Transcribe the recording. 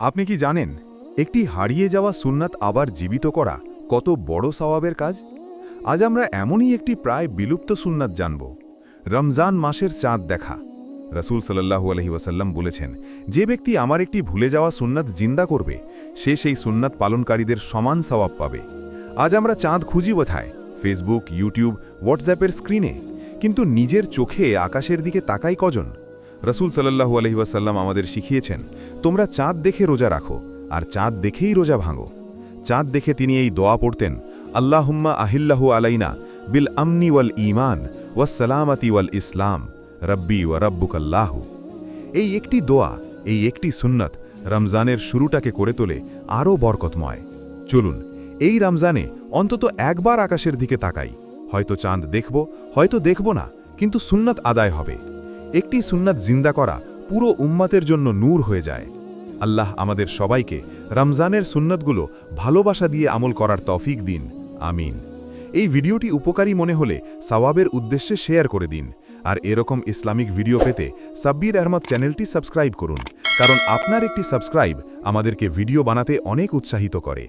আপনি কি জানেন একটি হারিয়ে যাওয়া সুন্নাত আবার জীবিত করা কত বড় সওয়াবের কাজ? আজ আমরা এমনই একটি প্রায় বিলুপ্ত সুন্নাত জানব, রমজান মাসের চাঁদ দেখা। রাসূল সাল্লাল্লাহু আলাইহি ওয়াসাল্লাম বলেছেন, যে ব্যক্তি আমার একটি ভুলে যাওয়া সুন্নাত জিন্দা করবে, সে সেই সুন্নাত পালনকারীদের সমান সওয়াব পাবে। আজ আমরা চাঁদ খুঁজি কোথায়? ফেসবুক, ইউটিউব, হোয়াটসঅ্যাপের স্ক্রিনে, কিন্তু নিজের চোখে আকাশের দিকে তাকাই কজন? রাসূল সাল্লাল্লাহু আলাইহি ওয়াসাল্লাম আমাদের শিখিয়েছেন, তোমরা চাঁদ দেখে রোজা রাখো, আর চাঁদ দেখেই রোজা ভাঙো। চাঁদ দেখে তিনি এই দোয়া পড়তেন, আল্লাহুম্মা আহিল্লাহু আলাইনা বিল আমনি ওয়াল ঈমান ওয়াসসালামাতি ওয়াল ইসলাম রব্বি ওয়া রব্বুকাল্লাহু। এই একটি দোয়া, এই একটি সুন্নাত রমজানের শুরুটাকে করে তোলে আরও বরকতময়। চলুন এই রমজানে অন্তত একবার আকাশের দিকে তাকাই। হয়তো চাঁদ দেখব, হয়তো দেখব না, কিন্তু সুন্নাত আদায় হবে। একটি সুন্নাত জিন্দা করা পুরো উম্মতের জন্য নূর হয়ে যায়। আল্লাহ আমাদের সবাইকে রমজানের সুন্নাতগুলো ভালোবাসা দিয়ে আমল করার তৌফিক দিন, আমিন। এই ভিডিওটি উপকারী মনে হলে সওয়াবের উদ্দেশ্যে শেয়ার করে দিন, আর এরকম ইসলামিক ভিডিও পেতে সাব্বির আহমদ চ্যানেলটি সাবস্ক্রাইব করুন, কারণ আপনার একটি সাবস্ক্রাইব আমাদেরকে ভিডিও বানাতে অনেক উৎসাহিত করে।